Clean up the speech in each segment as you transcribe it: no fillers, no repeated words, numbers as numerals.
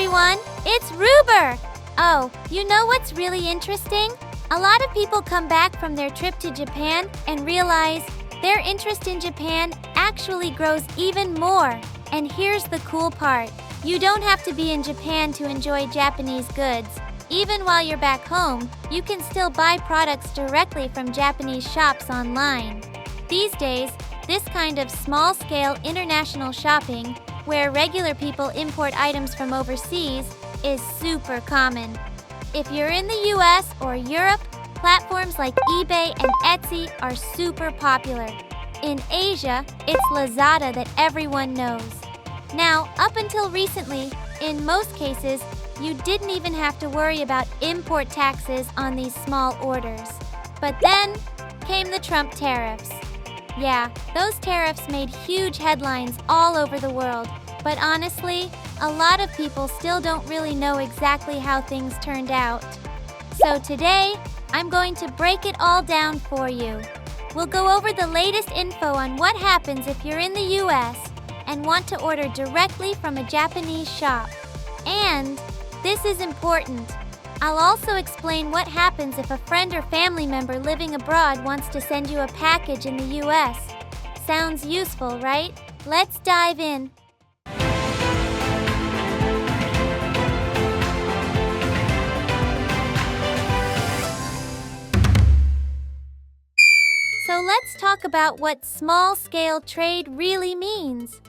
everyone! It's Ruber! Oh, you know what's really interesting? A lot of people come back from their trip to Japan and realize their interest in Japan actually grows even more. And here's the cool part. You don't have to be in Japan to enjoy Japanese goods. Even while you're back home, you can still buy products directly from Japanese shops online. These days, this kind of small-scale international shopping, where regular people import items from overseas, is super common. If you're in the US or Europe, platforms like eBay and Etsy are super popular. In Asia, it's Lazada that everyone knows. Now, up until recently, in most cases, you didn't even have to worry about import taxes on these small orders. But then came the Trump tariffs. Yeah, those tariffs made huge headlines all over the world, but honestly, a lot of people still don't really know exactly how things turned out. So today, I'm going to break it all down for you. We'll go over the latest info on what happens if you're in the US and want to order directly from a Japanese shop. And this is important. I'll also explain what happens if a friend or family member living abroad wants to send you a package in the US. Sounds useful, right? Let's dive in. So let's talk about what small-scale trade really means.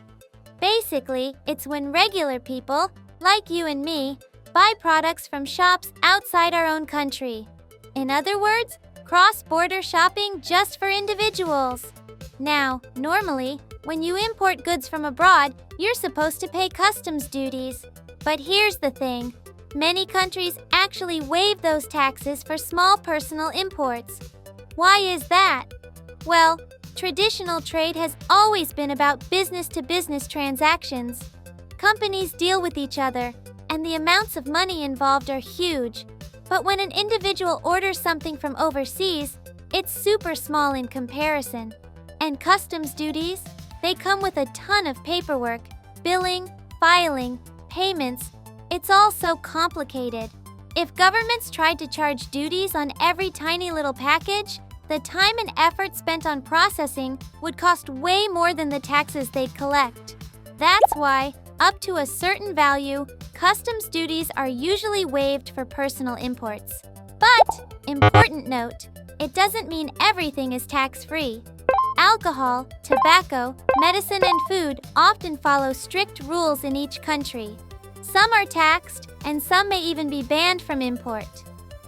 Basically, it's when regular people, like you and me, buy products from shops outside our own country. In other words, cross-border shopping just for individuals. Now, normally, when you import goods from abroad, you're supposed to pay customs duties. But here's the thing. Many countries actually waive those taxes for small personal imports. Why is that? Well, traditional trade has always been about business-to-business transactions. Companies deal with each other, and the amounts of money involved are huge. But when an individual orders something from overseas, it's super small in comparison. And customs duties, they come with a ton of paperwork, billing, filing, payments. It's all so complicated. If governments tried to charge duties on every tiny little package, the time and effort spent on processing would cost way more than the taxes they'd collect. That's why, up to a certain value, customs duties are usually waived for personal imports. But, important note, it doesn't mean everything is tax-free. Alcohol, tobacco, medicine, and food often follow strict rules in each country. Some are taxed, and some may even be banned from import.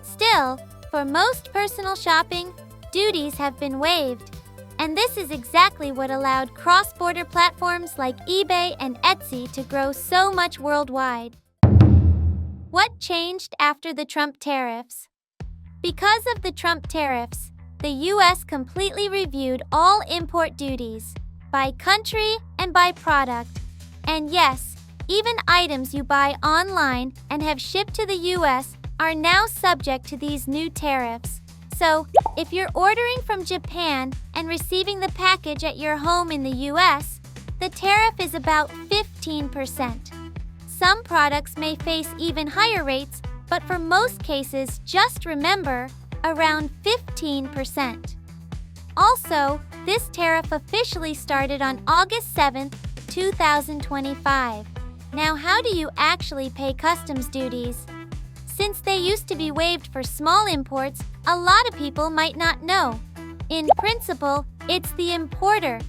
Still, for most personal shopping, duties have been waived. And this is exactly what allowed cross-border platforms like eBay and Etsy to grow so much worldwide. What changed after the Trump tariffs? Because of the Trump tariffs, the US completely reviewed all import duties, by country and by product. And yes, even items you buy online and have shipped to the US are now subject to these new tariffs. So, if you're ordering from Japan and receiving the package at your home in the US, the tariff is about 15%. Some products may face even higher rates, but for most cases, just remember, around 15%. Also, this tariff officially started on August 7th, 2025. Now, how do you actually pay customs duties? Since they used to be waived for small imports, a lot of people might not know. In principle, it's the importer,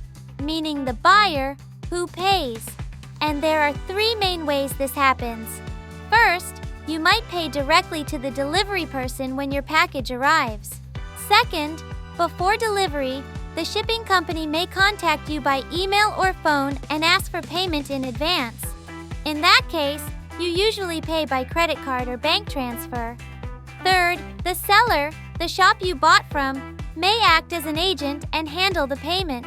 meaning the buyer, who pays. And there are three main ways this happens. First, you might pay directly to the delivery person when your package arrives. Second, before delivery, the shipping company may contact you by email or phone and ask for payment in advance. In that case, you usually pay by credit card or bank transfer. Third, the seller, the shop you bought from, may act as an agent and handle the payment.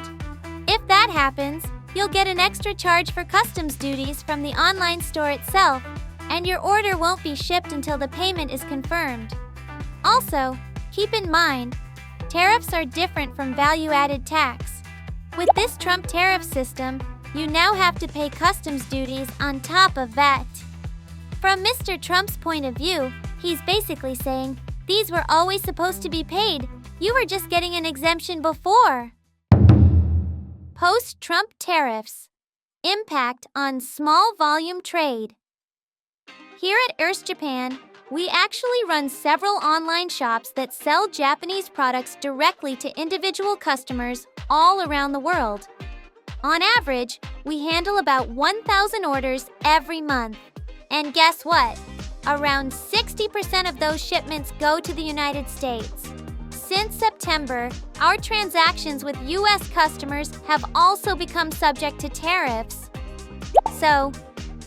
If that happens, you'll get an extra charge for customs duties from the online store itself, and your order won't be shipped until the payment is confirmed. Also, keep in mind, tariffs are different from value-added tax. With this Trump tariff system, you now have to pay customs duties on top of VAT. From Mr. Trump's point of view, he's basically saying, these were always supposed to be paid. You were just getting an exemption before. Post-Trump tariffs. Impact on small volume trade. Here at Tariffs Japan, we actually run several online shops that sell Japanese products directly to individual customers all around the world. On average, we handle about 1,000 orders every month. And guess what? Around 60% of those shipments go to the United States. Since September, our transactions with U.S. customers have also become subject to tariffs. So,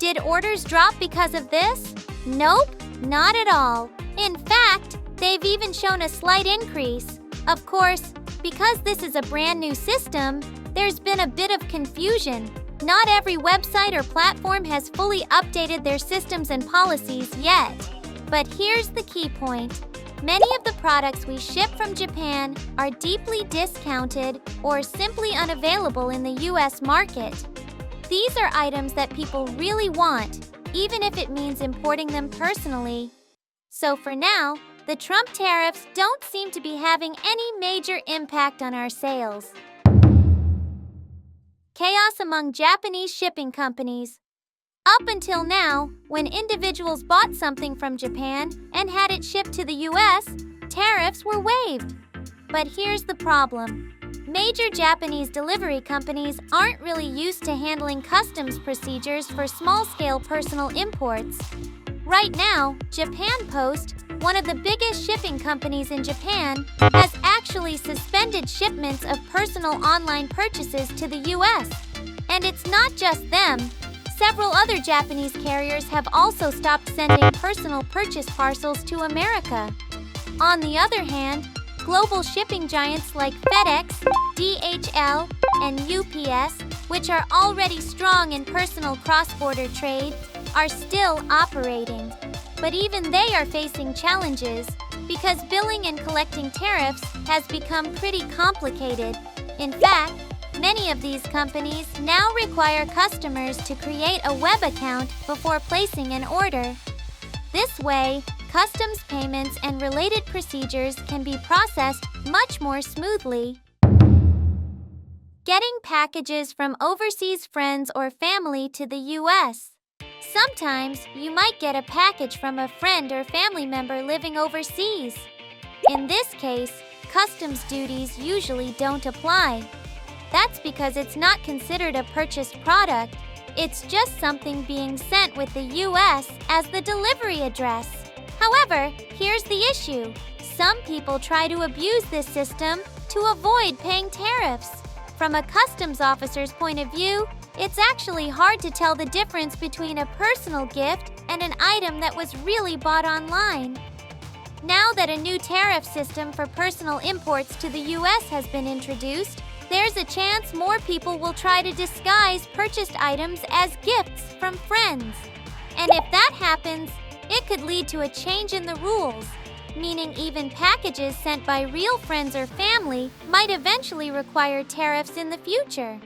did orders drop because of this? Nope, not at all. In fact, they've even shown a slight increase. Of course, because this is a brand new system, there's been a bit of confusion. Not every website or platform has fully updated their systems and policies yet. But here's the key point. Many of the products we ship from Japan are deeply discounted or simply unavailable in the U.S. market. These are items that people really want, even if it means importing them personally. So for now, the Trump tariffs don't seem to be having any major impact on our sales. Chaos among Japanese shipping companies. Up until now, when individuals bought something from Japan and had it shipped to the US, tariffs were waived. But here's the problem. Major Japanese delivery companies aren't really used to handling customs procedures for small-scale personal imports. Right now, Japan Post, one of the biggest shipping companies in Japan, has actually suspended shipments of personal online purchases to the US. And it's not just them. Several other Japanese carriers have also stopped sending personal purchase parcels to America. On the other hand, global shipping giants like FedEx, DHL, and UPS, which are already strong in personal cross-border trade, are still operating. But even they are facing challenges because billing and collecting tariffs has become pretty complicated. In fact, many of these companies now require customers to create a web account before placing an order. This way, customs payments and related procedures can be processed much more smoothly. Getting packages from overseas friends or family to the U.S. Sometimes you might get a package from a friend or family member living overseas. In this case, customs duties usually don't apply. That's because it's not considered a purchased product. It's just something being sent with the U.S. as the delivery address. However, here's the issue. Some people try to abuse this system to avoid paying tariffs. From a customs officer's point of view, it's actually hard to tell the difference between a personal gift and an item that was really bought online. Now that a new tariff system for personal imports to the U.S. has been introduced, there's a chance more people will try to disguise purchased items as gifts from friends. And if that happens, it could lead to a change in the rules, meaning even packages sent by real friends or family might eventually require tariffs in the future.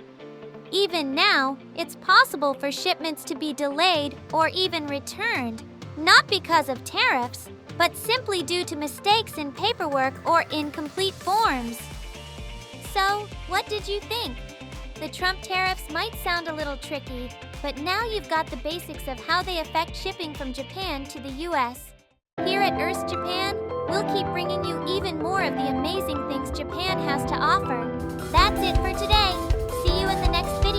Even now, it's possible for shipments to be delayed or even returned, not because of tariffs, but simply due to mistakes in paperwork or incomplete forms. So, what did you think? The Trump tariffs might sound a little tricky, but now you've got the basics of how they affect shipping from Japan to the US. Here at Tariffs Japan, we'll keep bringing you even more of the amazing things Japan has to offer. That's it for today. See you in the next video.